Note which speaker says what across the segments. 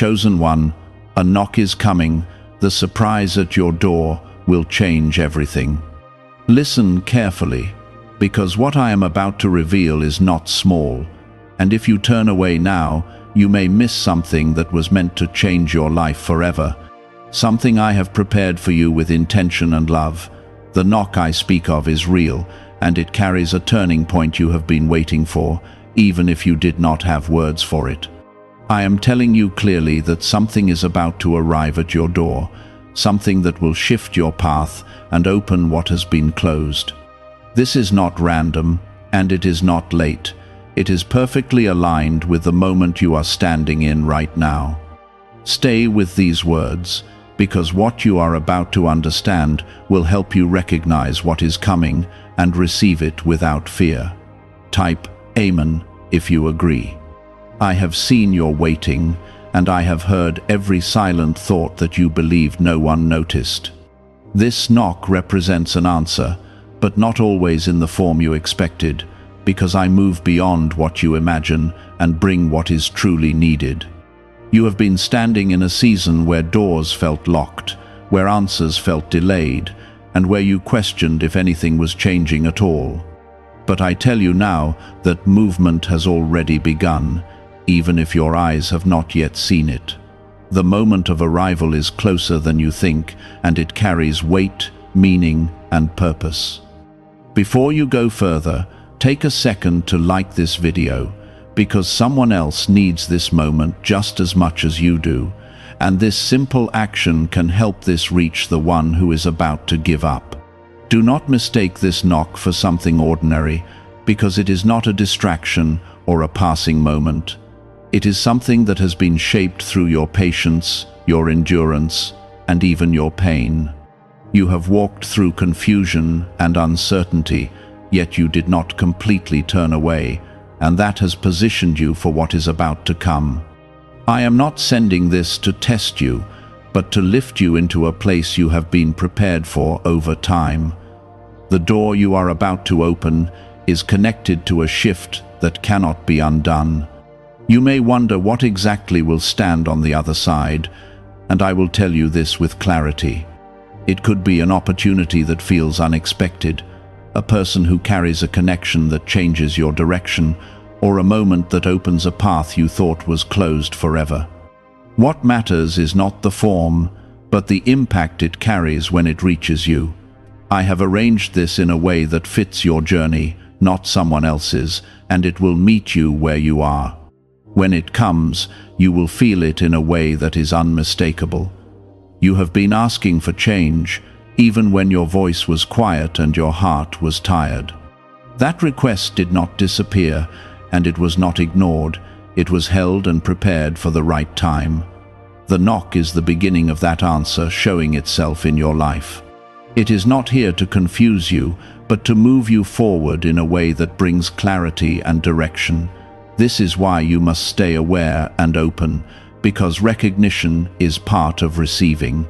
Speaker 1: Chosen one, a knock is coming. The surprise at your door will change everything. Listen carefully, because what I am about to reveal is not small, and if you turn away now, you may miss something that was meant to change your life forever. Something I have prepared for you with intention and love. The knock I speak of is real, and it carries a turning point you have been waiting for, even if you did not have words for it. I am telling you clearly that something is about to arrive at your door, something that will shift your path and open what has been closed. This is not random, and it is not late. It is perfectly aligned with the moment you are standing in right now. Stay with these words, because what you are about to understand will help you recognize what is coming and receive it without fear. Type Amen if you agree. I have seen your waiting, and I have heard every silent thought that you believed no one noticed. This knock represents an answer, but not always in the form you expected, because I move beyond what you imagine and bring what is truly needed. You have been standing in a season where doors felt locked, where answers felt delayed, and where you questioned if anything was changing at all. But I tell you now that movement has already begun, even if your eyes have not yet seen it. The moment of arrival is closer than you think, and it carries weight, meaning, and purpose. Before you go further, take a second to like this video, because someone else needs this moment just as much as you do, and this simple action can help this reach the one who is about to give up. Do not mistake this knock for something ordinary, because it is not a distraction or a passing moment. It is something that has been shaped through your patience, your endurance, and even your pain. You have walked through confusion and uncertainty, yet you did not completely turn away, and that has positioned you for what is about to come. I am not sending this to test you, but to lift you into a place you have been prepared for over time. The door you are about to open is connected to a shift that cannot be undone. You may wonder what exactly will stand on the other side, and I will tell you this with clarity. It could be an opportunity that feels unexpected, a person who carries a connection that changes your direction, or a moment that opens a path you thought was closed forever. What matters is not the form, but the impact it carries when it reaches you. I have arranged this in a way that fits your journey, not someone else's, and it will meet you where you are. When it comes, you will feel it in a way that is unmistakable. You have been asking for change, even when your voice was quiet and your heart was tired. That request did not disappear, and it was not ignored. It was held and prepared for the right time. The knock is the beginning of that answer showing itself in your life. It is not here to confuse you, but to move you forward in a way that brings clarity and direction. This is why you must stay aware and open, because recognition is part of receiving.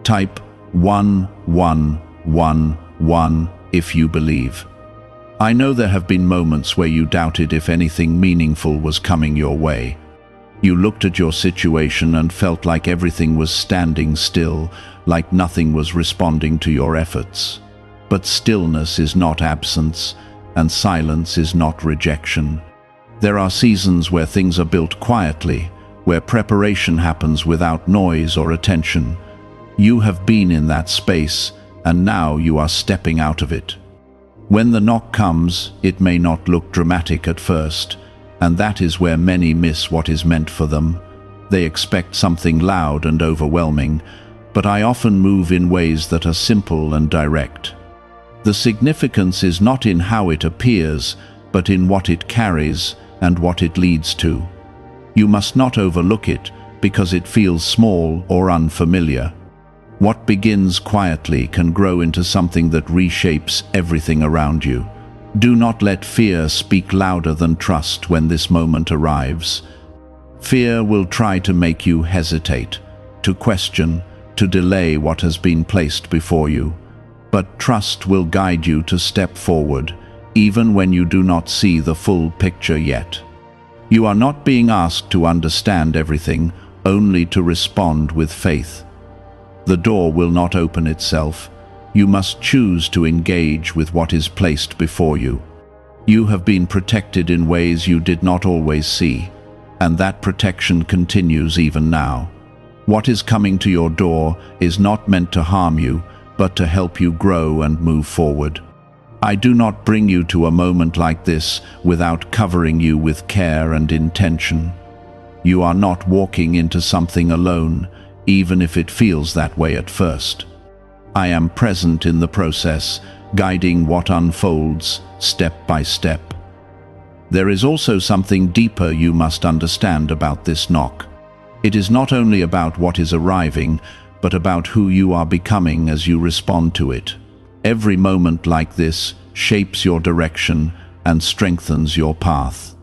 Speaker 1: Type 1111 if you believe. I know there have been moments where you doubted if anything meaningful was coming your way. You looked at your situation and felt like everything was standing still, like nothing was responding to your efforts. But stillness is not absence, and silence is not rejection. There are seasons where things are built quietly, where preparation happens without noise or attention. You have been in that space, and now you are stepping out of it. When the knock comes, it may not look dramatic at first, and that is where many miss what is meant for them. They expect something loud and overwhelming, but I often move in ways that are simple and direct. The significance is not in how it appears, but in what it carries and what it leads to. You must not overlook it because it feels small or unfamiliar. What begins quietly can grow into something that reshapes everything around you. Do not let fear speak louder than trust when this moment arrives. Fear will try to make you hesitate, to question, to delay what has been placed before you. But trust will guide you to step forward, even when you do not see the full picture yet. You are not being asked to understand everything only to respond with faith. The door will not open itself. You must choose to engage with what is placed before you. You have been protected in ways you did not always see, and that protection continues even now. What is coming to your door is not meant to harm you, but to help you grow and move forward. I do not bring you to a moment like this without covering you with care and intention. You are not walking into something alone, even if it feels that way at first. I am present in the process, guiding what unfolds step by step. There is also something deeper you must understand about this knock. It is not only about what is arriving, but about who you are becoming as you respond to it. Every moment like this shapes your direction and strengthens your path.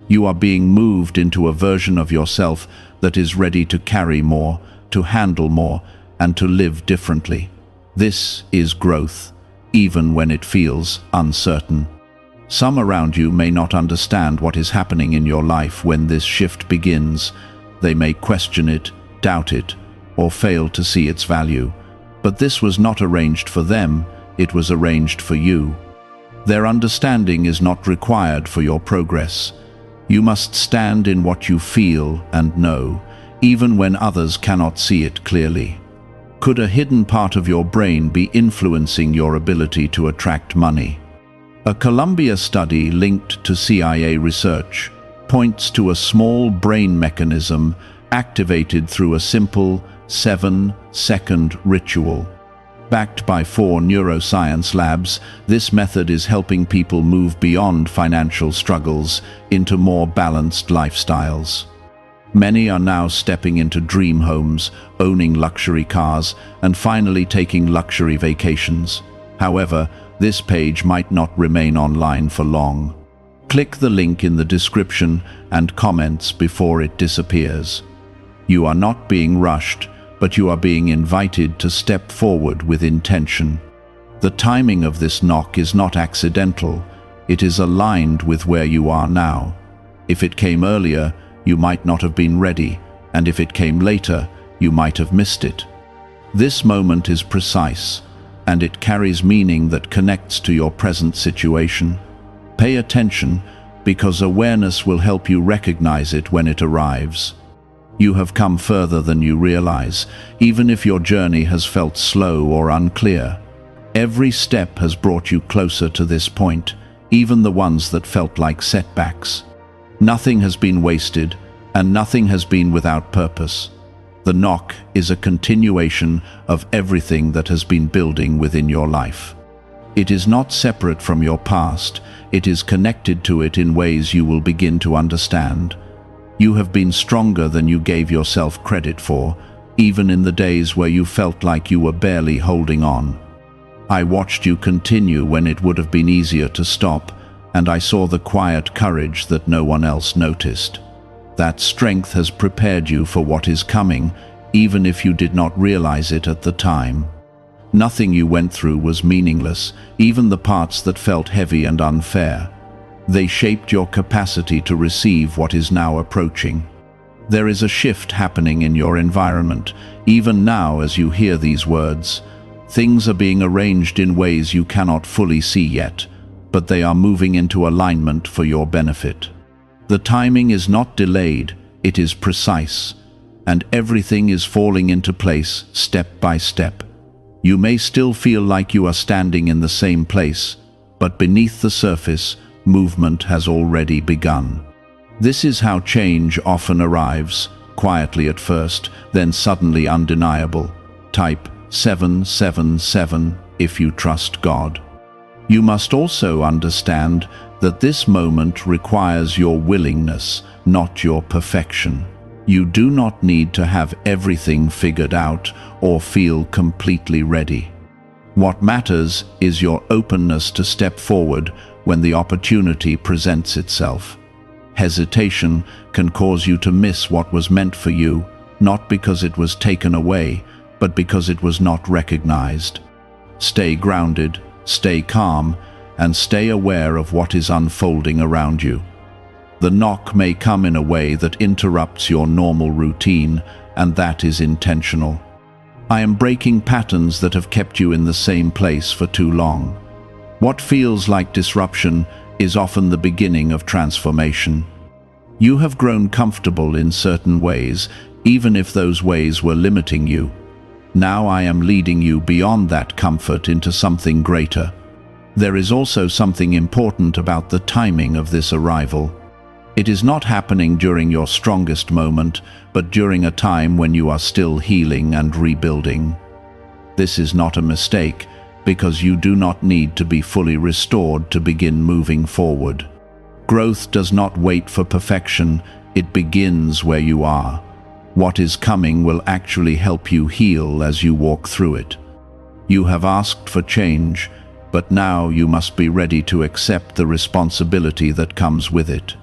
Speaker 1: You are being moved into a version of yourself that is ready to carry more, to handle more, and to live differently. This is growth, even when it feels uncertain. Some around you may not understand what is happening in your life when this shift begins. They may question it, doubt it, or fail to see its value. But this was not arranged for them, it was arranged for you. Their understanding is not required for your progress. You must stand in what you feel and know, even when others cannot see it clearly. Could a hidden part of your brain be influencing your ability to attract money? A Columbia study linked to CIA research points to a small brain mechanism activated through a simple 7-second ritual. Backed by 4 neuroscience labs, this method is helping people move beyond financial struggles into more balanced lifestyles. Many are now stepping into dream homes, owning luxury cars, and finally taking luxury vacations. However, this page might not remain online for long. Click the link in the description and comments before it disappears. You are not being rushed, but you are being invited to step forward with intention. The timing of this knock is not accidental. It is aligned with where you are now. If it came earlier, you might not have been ready, and if it came later, you might have missed it. This moment is precise, and it carries meaning that connects to your present situation. Pay attention, because awareness will help you recognize it when it arrives. You have come further than you realize, even if your journey has felt slow or unclear. Every step has brought you closer to this point, even the ones that felt like setbacks. Nothing has been wasted, and nothing has been without purpose. The knock is a continuation of everything that has been building within your life. It is not separate from your past, it is connected to it in ways you will begin to understand. You have been stronger than you gave yourself credit for, even in the days where you felt like you were barely holding on. I watched you continue when it would have been easier to stop, and I saw the quiet courage that no one else noticed. That strength has prepared you for what is coming, even if you did not realize it at the time. Nothing you went through was meaningless, even the parts that felt heavy and unfair. They shaped your capacity to receive what is now approaching. There is a shift happening in your environment, even now as you hear these words. Things are being arranged in ways you cannot fully see yet, but they are moving into alignment for your benefit. The timing is not delayed, it is precise, and everything is falling into place step by step. You may still feel like you are standing in the same place, but beneath the surface, movement has already begun. This is how change often arrives, quietly at first, then suddenly undeniable. Type 777 if you trust God. You must also understand that this moment requires your willingness, not your perfection. You do not need to have everything figured out or feel completely ready. What matters is your openness to step forward when the opportunity presents itself. Hesitation can cause you to miss what was meant for you, not because it was taken away, but because it was not recognized. Stay grounded, stay calm, and stay aware of what is unfolding around you. The knock may come in a way that interrupts your normal routine, and that is intentional. I am breaking patterns that have kept you in the same place for too long. What feels like disruption is often the beginning of transformation. You have grown comfortable in certain ways, even if those ways were limiting you. Now I am leading you beyond that comfort into something greater. There is also something important about the timing of this arrival. It is not happening during your strongest moment, but during a time when you are still healing and rebuilding. This is not a mistake, because you do not need to be fully restored to begin moving forward. Growth does not wait for perfection, it begins where you are. What is coming will actually help you heal as you walk through it. You have asked for change, but now you must be ready to accept the responsibility that comes with it.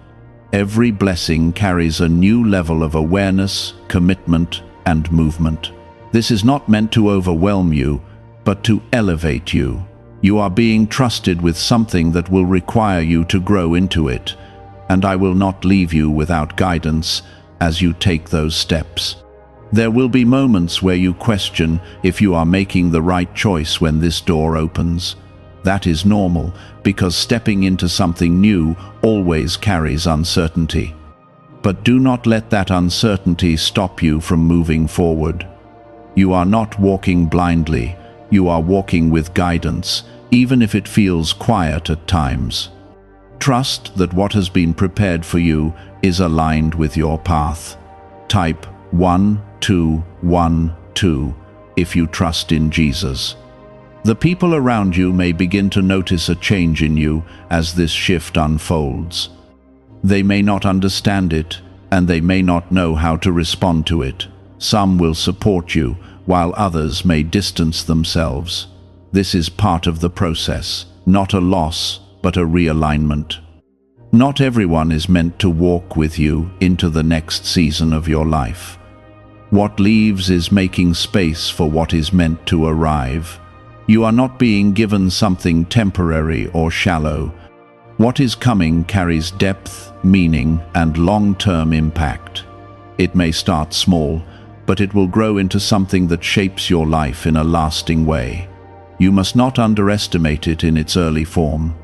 Speaker 1: Every blessing carries a new level of awareness, commitment, and movement. This is not meant to overwhelm you, but to elevate you. You are being trusted with something that will require you to grow into it, and I will not leave you without guidance as you take those steps. There will be moments where you question if you are making the right choice when this door opens. That is normal, because stepping into something new always carries uncertainty. But do not let that uncertainty stop you from moving forward. You are not walking blindly, you are walking with guidance, even if it feels quiet at times. Trust that what has been prepared for you is aligned with your path. Type 1212 if you trust in Jesus. The people around you may begin to notice a change in you as this shift unfolds. They may not understand it, and they may not know how to respond to it. Some will support you, while others may distance themselves. This is part of the process, not a loss, but a realignment. Not everyone is meant to walk with you into the next season of your life. What leaves is making space for what is meant to arrive. You are not being given something temporary or shallow. What is coming carries depth, meaning, and long-term impact. It may start small, but it will grow into something that shapes your life in a lasting way. You must not underestimate it in its early form.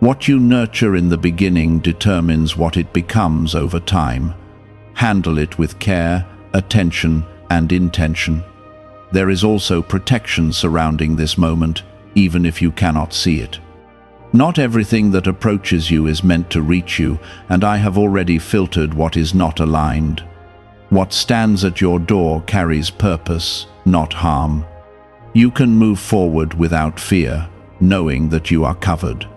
Speaker 1: What you nurture in the beginning determines what it becomes over time. Handle it with care, attention, and intention. There is also protection surrounding this moment, even if you cannot see it. Not everything that approaches you is meant to reach you, and I have already filtered what is not aligned. What stands at your door carries purpose, not harm. You can move forward without fear, knowing that you are covered.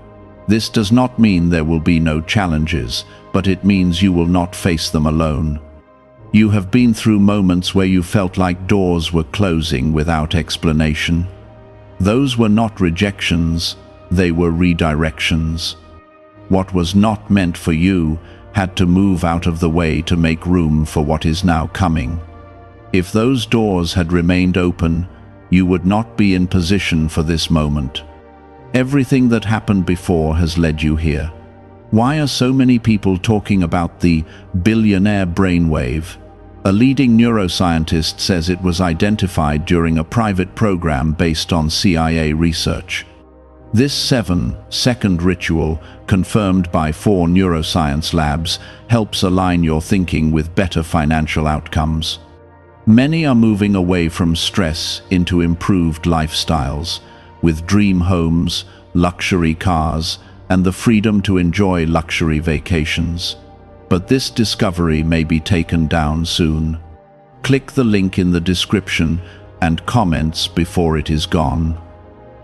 Speaker 1: This does not mean there will be no challenges, but it means you will not face them alone. You have been through moments where you felt like doors were closing without explanation. Those were not rejections, they were redirections. What was not meant for you had to move out of the way to make room for what is now coming. If those doors had remained open, you would not be in position for this moment. Everything that happened before has led you here. Why are so many people talking about the billionaire brainwave? A leading neuroscientist says it was identified during a private program based on CIA research. This 7-second ritual, confirmed by 4 neuroscience labs, helps align your thinking with better financial outcomes. Many are moving away from stress into improved lifestyles, with dream homes, luxury cars, and the freedom to enjoy luxury vacations. But this discovery may be taken down soon. Click the link in the description and comments before it is gone.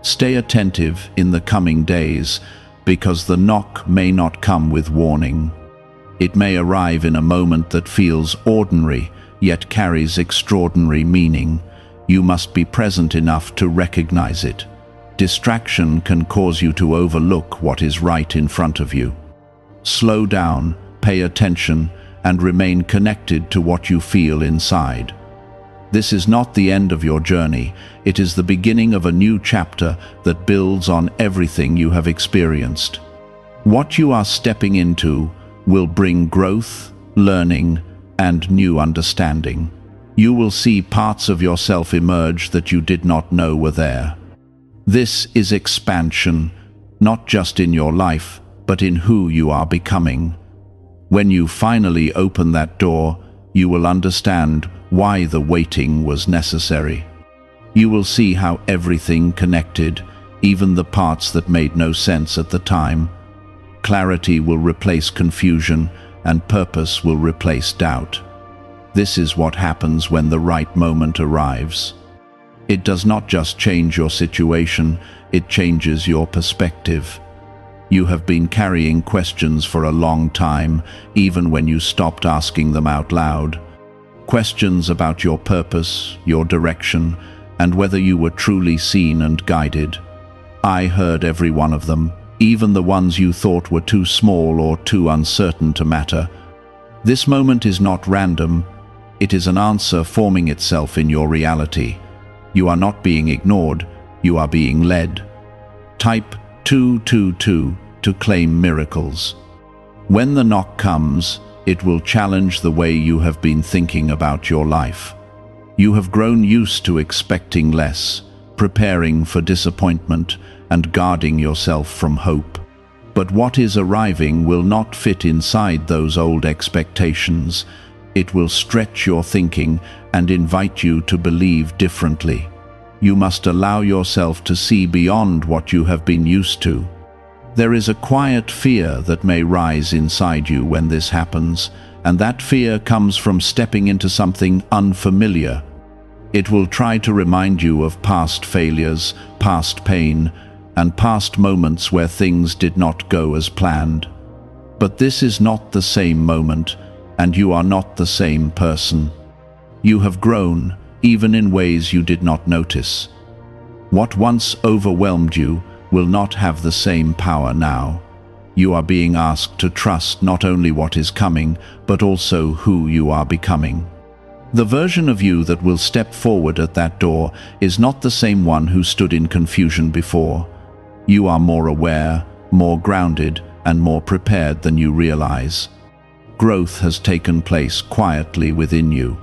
Speaker 1: Stay attentive in the coming days, because the knock may not come with warning. It may arrive in a moment that feels ordinary, yet carries extraordinary meaning. You must be present enough to recognize it. Distraction can cause you to overlook what is right in front of you. Slow down, pay attention, and remain connected to what you feel inside. This is not the end of your journey, it is the beginning of a new chapter that builds on everything you have experienced. What you are stepping into will bring growth, learning, and new understanding. You will see parts of yourself emerge that you did not know were there. This is expansion, not just in your life, but in who you are becoming. When you finally open that door, you will understand why the waiting was necessary. You will see how everything connected, even the parts that made no sense at the time. Clarity will replace confusion, and purpose will replace doubt. This is what happens when the right moment arrives. It does not just change your situation, it changes your perspective. You have been carrying questions for a long time, even when you stopped asking them out loud. Questions about your purpose, your direction, and whether you were truly seen and guided. I heard every one of them, even the ones you thought were too small or too uncertain to matter. This moment is not random. It is an answer forming itself in your reality. You are not being ignored, you are being led. Type 222 to claim miracles. When the knock comes, it will challenge the way you have been thinking about your life. You have grown used to expecting less, preparing for disappointment, and guarding yourself from hope. But what is arriving will not fit inside those old expectations. It will stretch your thinking and invite you to believe differently. You must allow yourself to see beyond what you have been used to. There is a quiet fear that may rise inside you when this happens, and that fear comes from stepping into something unfamiliar. It will try to remind you of past failures, past pain, and past moments where things did not go as planned. But this is not the same moment, and you are not the same person. You have grown, even in ways you did not notice. What once overwhelmed you will not have the same power now. You are being asked to trust not only what is coming, but also who you are becoming. The version of you that will step forward at that door is not the same one who stood in confusion before. You are more aware, more grounded, and more prepared than you realize. Growth has taken place quietly within you,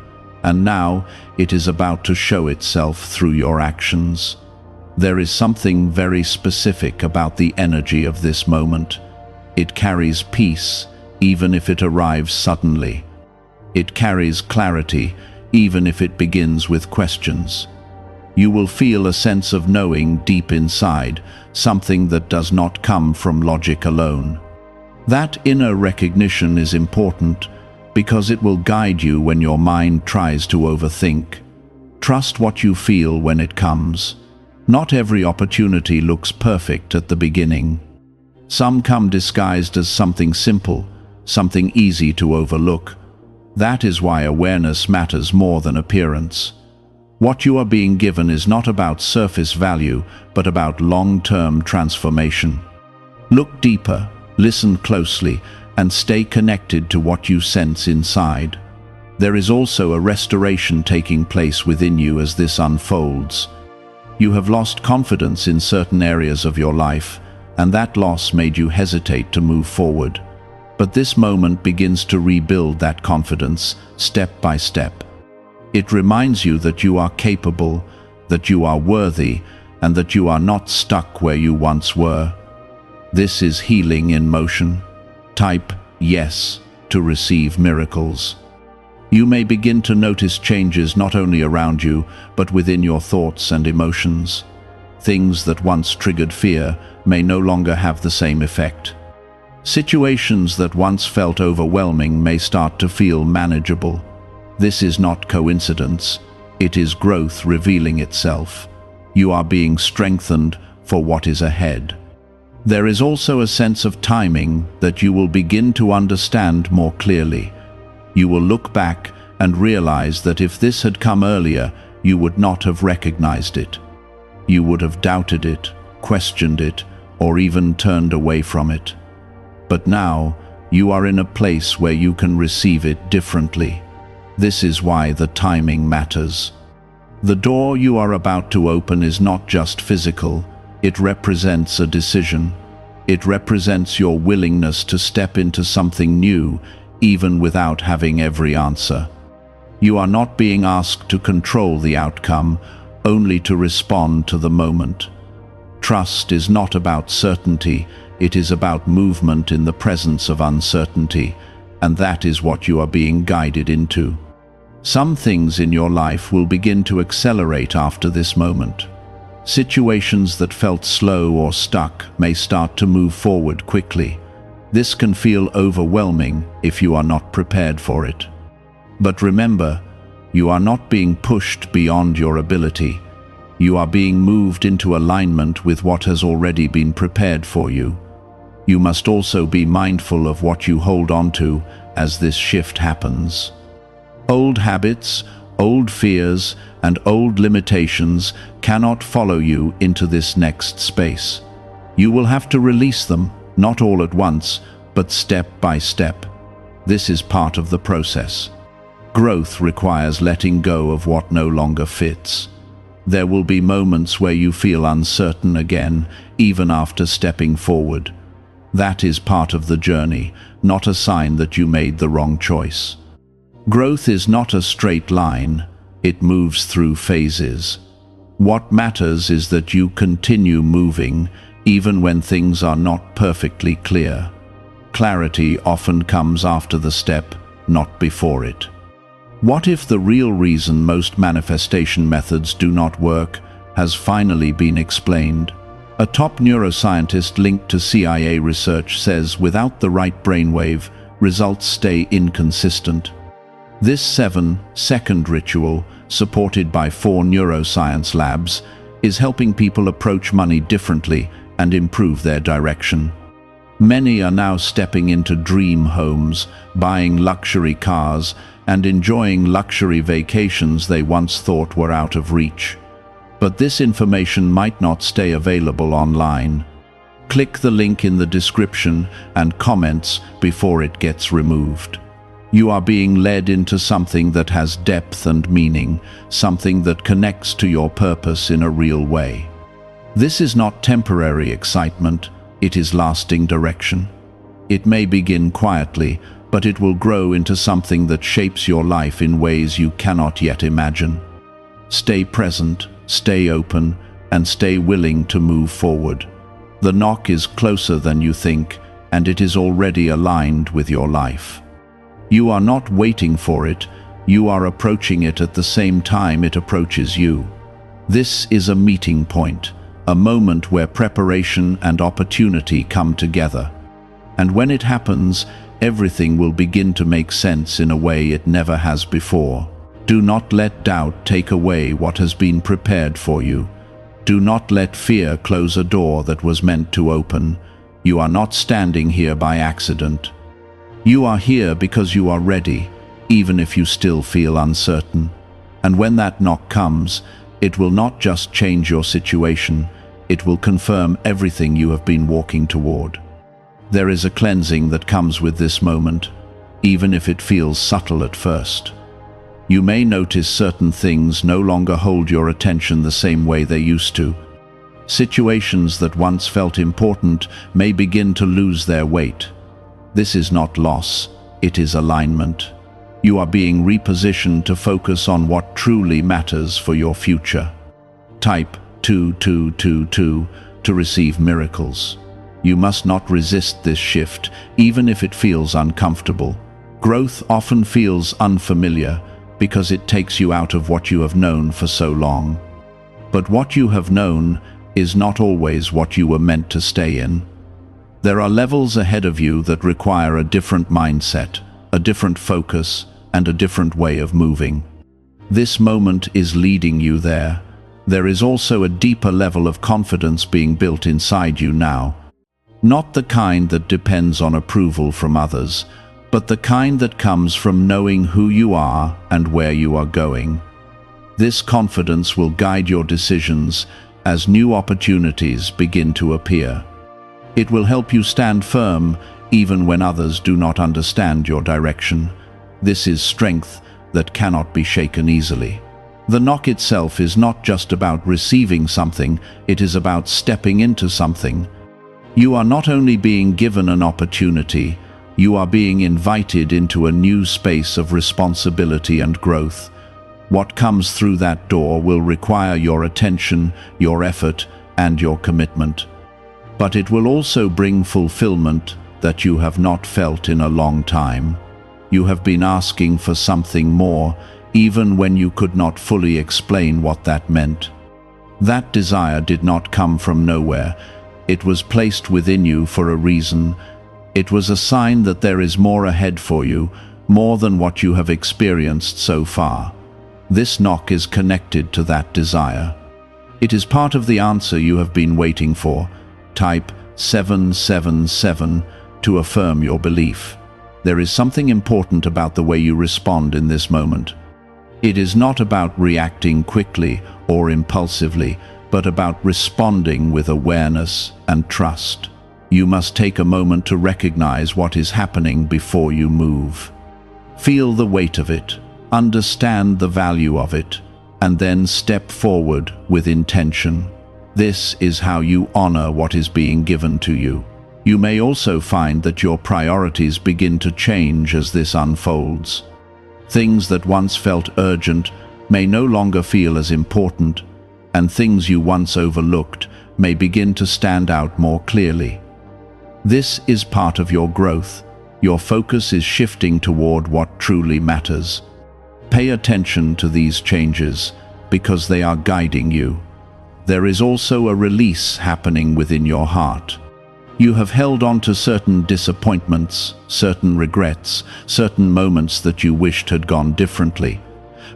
Speaker 1: and now it is about to show itself through your actions. There is something very specific about the energy of this moment. It carries peace, even if it arrives suddenly. It carries clarity, even if it begins with questions. You will feel a sense of knowing deep inside, something that does not come from logic alone. That inner recognition is important because it will guide you when your mind tries to overthink. Trust what you feel when it comes. Not every opportunity looks perfect at the beginning. Some come disguised as something simple, something easy to overlook. That is why awareness matters more than appearance. What you are being given is not about surface value, but about long-term transformation. Look deeper, listen closely, and stay connected to what you sense inside. There is also a restoration taking place within you as this unfolds. You have lost confidence in certain areas of your life, and that loss made you hesitate to move forward. But this moment begins to rebuild that confidence, step by step. It reminds you that you are capable, that you are worthy, and that you are not stuck where you once were. This is healing in motion. Type yes to receive miracles. You may begin to notice changes not only around you, but within your thoughts and emotions. Things that once triggered fear may no longer have the same effect. Situations that once felt overwhelming may start to feel manageable. This is not coincidence. It is growth revealing itself. You are being strengthened for what is ahead. There is also a sense of timing that you will begin to understand more clearly. You will look back and realize that if this had come earlier, you would not have recognized it. You would have doubted it, questioned it, or even turned away from it. But now, you are in a place where you can receive it differently. This is why the timing matters. The door you are about to open is not just physical, it represents a decision. It represents your willingness to step into something new, even without having every answer. You are not being asked to control the outcome, only to respond to the moment. Trust is not about certainty, it is about movement in the presence of uncertainty, and that is what you are being guided into. Some things in your life will begin to accelerate after this moment. Situations that felt slow or stuck may start to move forward quickly. This can feel overwhelming if you are not prepared for it. But remember, you are not being pushed beyond your ability. You are being moved into alignment with what has already been prepared for you. You must also be mindful of what you hold on to as this shift happens. Old habits, old fears, and old limitations cannot follow you into this next space. You will have to release them, not all at once, but step by step. This is part of the process. Growth requires letting go of what no longer fits. There will be moments where you feel uncertain again, even after stepping forward. That is part of the journey, not a sign that you made the wrong choice. Growth is not a straight line, it moves through phases. What matters is that you continue moving, even when things are not perfectly clear. Clarity often comes after the step, not before it. What if the real reason most manifestation methods do not work has finally been explained? A top neuroscientist linked to CIA research says without the right brainwave, results stay inconsistent. This 7-second ritual, supported by 4 neuroscience labs, is helping people approach money differently and improve their direction. Many are now stepping into dream homes, buying luxury cars, and enjoying luxury vacations they once thought were out of reach. But this information might not stay available online. Click the link in the description and comments before it gets removed. You are being led into something that has depth and meaning, something that connects to your purpose in a real way. This is not temporary excitement, it is lasting direction. It may begin quietly, but it will grow into something that shapes your life in ways you cannot yet imagine. Stay present, stay open, and stay willing to move forward. The knock is closer than you think, and it is already aligned with your life. You are not waiting for it, you are approaching it at the same time it approaches you. This is a meeting point, a moment where preparation and opportunity come together. And when it happens, everything will begin to make sense in a way it never has before. Do not let doubt take away what has been prepared for you. Do not let fear close a door that was meant to open. You are not standing here by accident. You are here because you are ready, even if you still feel uncertain. And when that knock comes, it will not just change your situation, it will confirm everything you have been walking toward. There is a cleansing that comes with this moment, even if it feels subtle at first. You may notice certain things no longer hold your attention the same way they used to. Situations that once felt important may begin to lose their weight. This is not loss, it is alignment. You are being repositioned to focus on what truly matters for your future. Type 2222 to receive miracles. You must not resist this shift, even if it feels uncomfortable. Growth often feels unfamiliar because it takes you out of what you have known for so long. But what you have known is not always what you were meant to stay in. There are levels ahead of you that require a different mindset, a different focus, and a different way of moving. This moment is leading you there. There is also a deeper level of confidence being built inside you now. Not the kind that depends on approval from others, but the kind that comes from knowing who you are and where you are going. This confidence will guide your decisions as new opportunities begin to appear. It will help you stand firm even when others do not understand your direction. This is strength that cannot be shaken easily. The knock itself is not just about receiving something, it is about stepping into something. You are not only being given an opportunity, you are being invited into a new space of responsibility and growth. What comes through that door will require your attention, your effort, and your commitment. But it will also bring fulfillment that you have not felt in a long time. You have been asking for something more, even when you could not fully explain what that meant. That desire did not come from nowhere. It was placed within you for a reason. It was a sign that there is more ahead for you, more than what you have experienced so far. This knock is connected to that desire. It is part of the answer you have been waiting for. Type 777 to affirm your belief. There is something important about the way you respond in this moment. It is not about reacting quickly or impulsively, but about responding with awareness and trust. You must take a moment to recognize what is happening before you move. Feel the weight of it, understand the value of it, and then step forward with intention. This is how you honor what is being given to you. You may also find that your priorities begin to change as this unfolds. Things that once felt urgent may no longer feel as important, and things you once overlooked may begin to stand out more clearly. This is part of your growth. Your focus is shifting toward what truly matters. Pay attention to these changes because they are guiding you. There is also a release happening within your heart. You have held on to certain disappointments, certain regrets, certain moments that you wished had gone differently.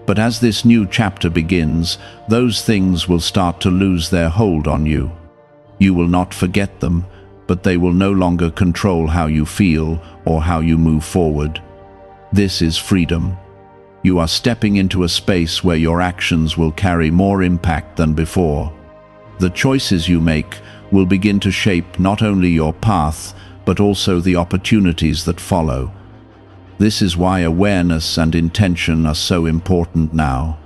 Speaker 1: But as this new chapter begins, those things will start to lose their hold on you. You will not forget them, but they will no longer control how you feel or how you move forward. This is freedom. You are stepping into a space where your actions will carry more impact than before. The choices you make will begin to shape not only your path, but also the opportunities that follow. This is why awareness and intention are so important now.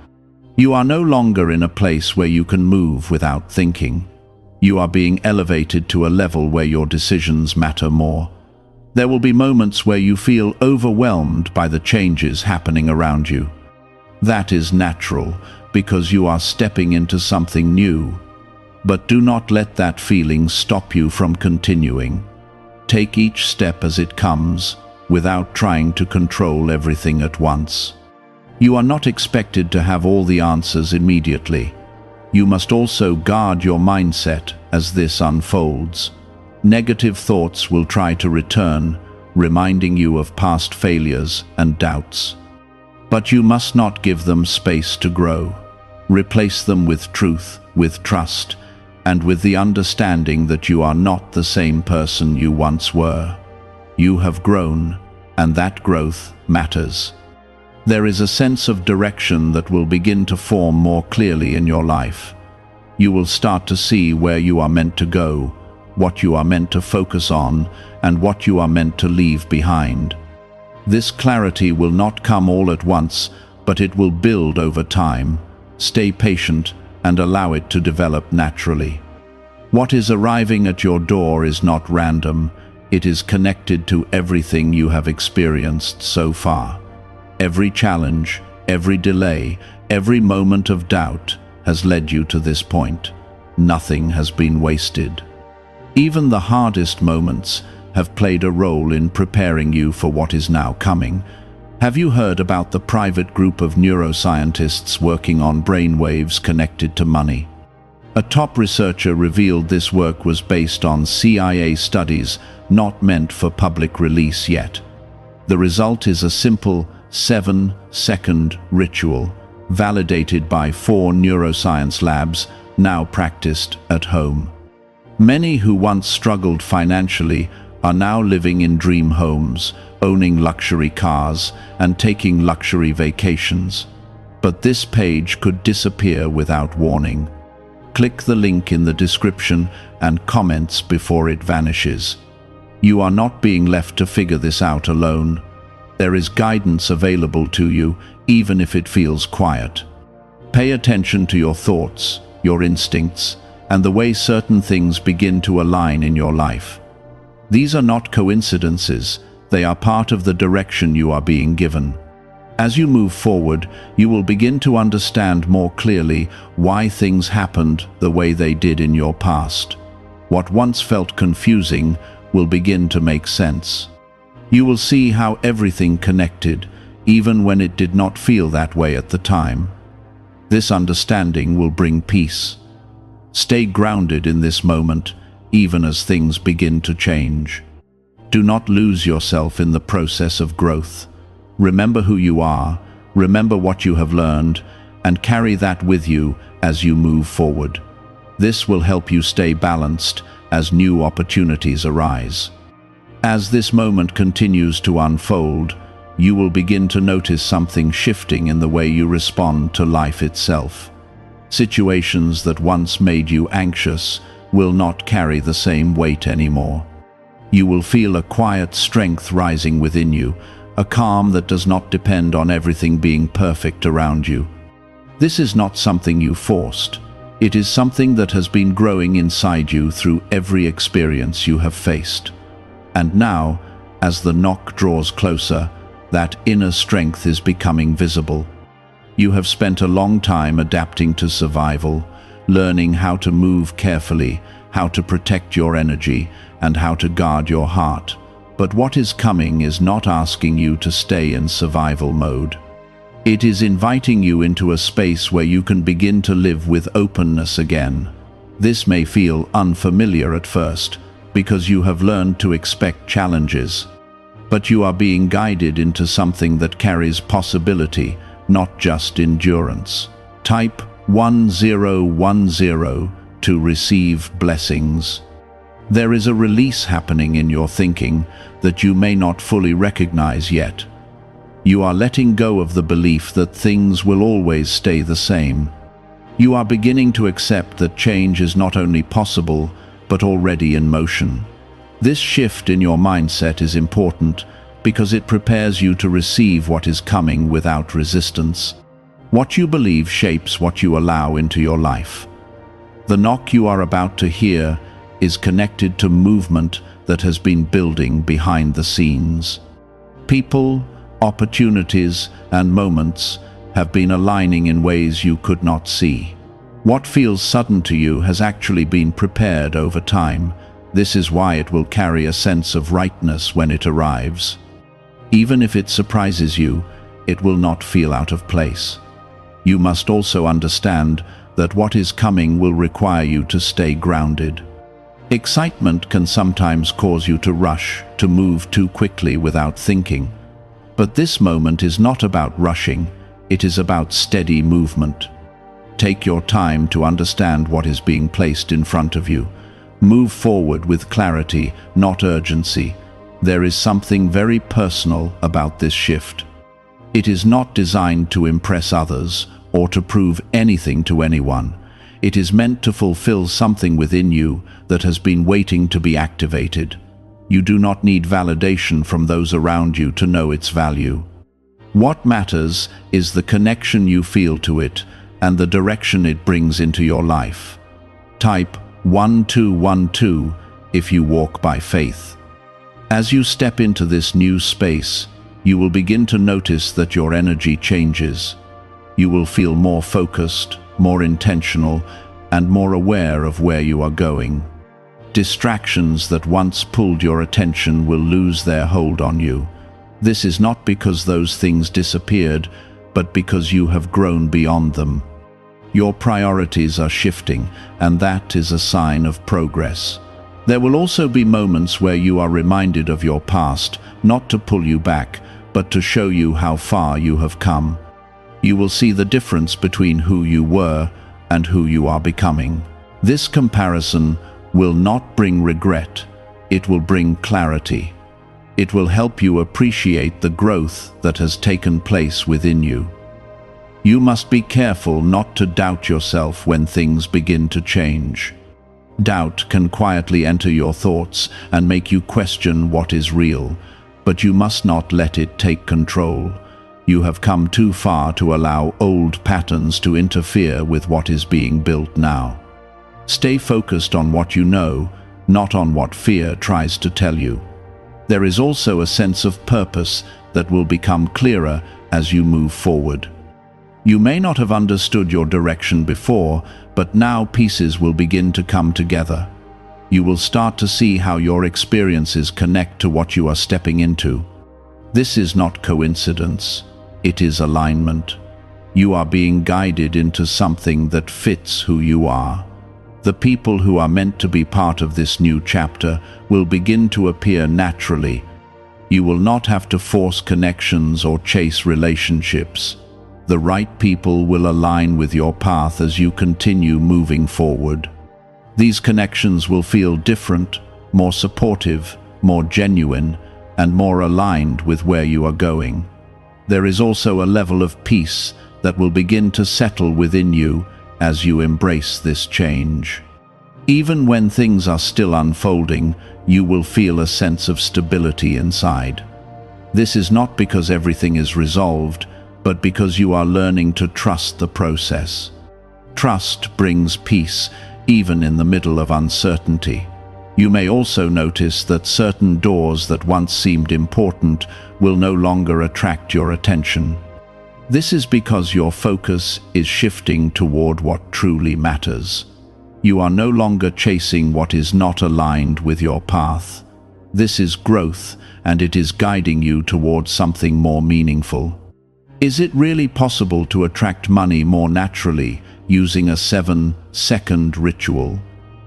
Speaker 1: You are no longer in a place where you can move without thinking. You are being elevated to a level where your decisions matter more. There will be moments where you feel overwhelmed by the changes happening around you. That is natural because you are stepping into something new. But do not let that feeling stop you from continuing. Take each step as it comes, without trying to control everything at once. You are not expected to have all the answers immediately. You must also guard your mindset as this unfolds. Negative thoughts will try to return, reminding you of past failures and doubts. But you must not give them space to grow. Replace them with truth, with trust, and with the understanding that you are not the same person you once were. You have grown, and that growth matters. There is a sense of direction that will begin to form more clearly in your life. You will start to see where you are meant to go, what you are meant to focus on, and what you are meant to leave behind. This clarity will not come all at once, but it will build over time. Stay patient and allow it to develop naturally. What is arriving at your door is not random. It is connected to everything you have experienced so far. Every challenge, every delay, every moment of doubt has led you to this point. Nothing has been wasted. Even the hardest moments have played a role in preparing you for what is now coming. Have you heard about the private group of neuroscientists working on brainwaves connected to money? A top researcher revealed this work was based on CIA studies not meant for public release yet. The result is a simple 7-second ritual, validated by 4 neuroscience labs, now practiced at home. Many who once struggled financially are now living in dream homes, owning luxury cars, and taking luxury vacations. But this page could disappear without warning. Click the link in the description and comments before it vanishes. You are not being left to figure this out alone. There is guidance available to you, even if it feels quiet. Pay attention to your thoughts, your instincts, and the way certain things begin to align in your life. These are not coincidences, they are part of the direction you are being given. As you move forward, you will begin to understand more clearly why things happened the way they did in your past. What once felt confusing will begin to make sense. You will see how everything connected, even when it did not feel that way at the time. This understanding will bring peace. Stay grounded in this moment, even as things begin to change. Do not lose yourself in the process of growth. Remember who you are, remember what you have learned, and carry that with you as you move forward. This will help you stay balanced as new opportunities arise. As this moment continues to unfold, you will begin to notice something shifting in the way you respond to life itself. Situations that once made you anxious will not carry the same weight anymore. You will feel a quiet strength rising within you, a calm that does not depend on everything being perfect around you. This is not something you forced. It is something that has been growing inside you through every experience you have faced. And now, as the knock draws closer, that inner strength is becoming visible. You have spent a long time adapting to survival, learning how to move carefully, how to protect your energy, and how to guard your heart. But what is coming is not asking you to stay in survival mode. It is inviting you into a space where you can begin to live with openness again. This may feel unfamiliar at first, because you have learned to expect challenges. But you are being guided into something that carries possibility, not just endurance. Type 1010 to receive blessings. There is a release happening in your thinking that you may not fully recognize yet. You are letting go of the belief that things will always stay the same. You are beginning to accept that change is not only possible, but already in motion. This shift in your mindset is important because it prepares you to receive what is coming without resistance. What you believe shapes what you allow into your life. The knock you are about to hear is connected to movement that has been building behind the scenes. People, opportunities, and moments have been aligning in ways you could not see. What feels sudden to you has actually been prepared over time. This is why it will carry a sense of rightness when it arrives. Even if it surprises you, it will not feel out of place. You must also understand that what is coming will require you to stay grounded. Excitement can sometimes cause you to rush, to move too quickly without thinking. But this moment is not about rushing, it is about steady movement. Take your time to understand what is being placed in front of you. Move forward with clarity, not urgency. There is something very personal about this shift. It is not designed to impress others or to prove anything to anyone. It is meant to fulfill something within you that has been waiting to be activated. You do not need validation from those around you to know its value. What matters is the connection you feel to it and the direction it brings into your life. Type 1212 if you walk by faith. As you step into this new space, you will begin to notice that your energy changes. You will feel more focused, more intentional, and more aware of where you are going. Distractions that once pulled your attention will lose their hold on you. This is not because those things disappeared, but because you have grown beyond them. Your priorities are shifting, and that is a sign of progress. There will also be moments where you are reminded of your past, not to pull you back, but to show you how far you have come. You will see the difference between who you were and who you are becoming. This comparison will not bring regret, it will bring clarity. It will help you appreciate the growth that has taken place within you. You must be careful not to doubt yourself when things begin to change. Doubt can quietly enter your thoughts and make you question what is real, but you must not let it take control. You have come too far to allow old patterns to interfere with what is being built now. Stay focused on what you know, not on what fear tries to tell you. There is also a sense of purpose that will become clearer as you move forward. You may not have understood your direction before, but now pieces will begin to come together. You will start to see how your experiences connect to what you are stepping into. This is not coincidence, it is alignment. You are being guided into something that fits who you are. The people who are meant to be part of this new chapter will begin to appear naturally. You will not have to force connections or chase relationships. The right people will align with your path as you continue moving forward. These connections will feel different, more supportive, more genuine, and more aligned with where you are going. There is also a level of peace that will begin to settle within you as you embrace this change. Even when things are still unfolding, you will feel a sense of stability inside. This is not because everything is resolved, but because you are learning to trust the process. Trust brings peace, even in the middle of uncertainty. You may also notice that certain doors that once seemed important will no longer attract your attention. This is because your focus is shifting toward what truly matters. You are no longer chasing what is not aligned with your path. This is growth, and it is guiding you towards something more meaningful. Is it really possible to attract money more naturally using a 7-second ritual?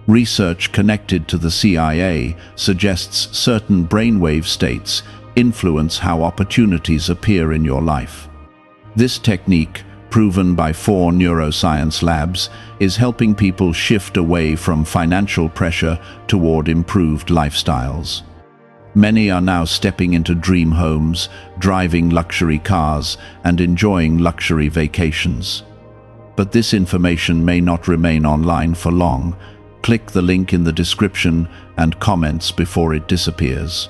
Speaker 1: Research connected to the CIA suggests certain brainwave states influence how opportunities appear in your life. This technique, proven by 4 neuroscience labs, is helping people shift away from financial pressure toward improved lifestyles. Many are now stepping into dream homes, driving luxury cars, and enjoying luxury vacations. But this information may not remain online for long. Click the link in the description and comments before it disappears.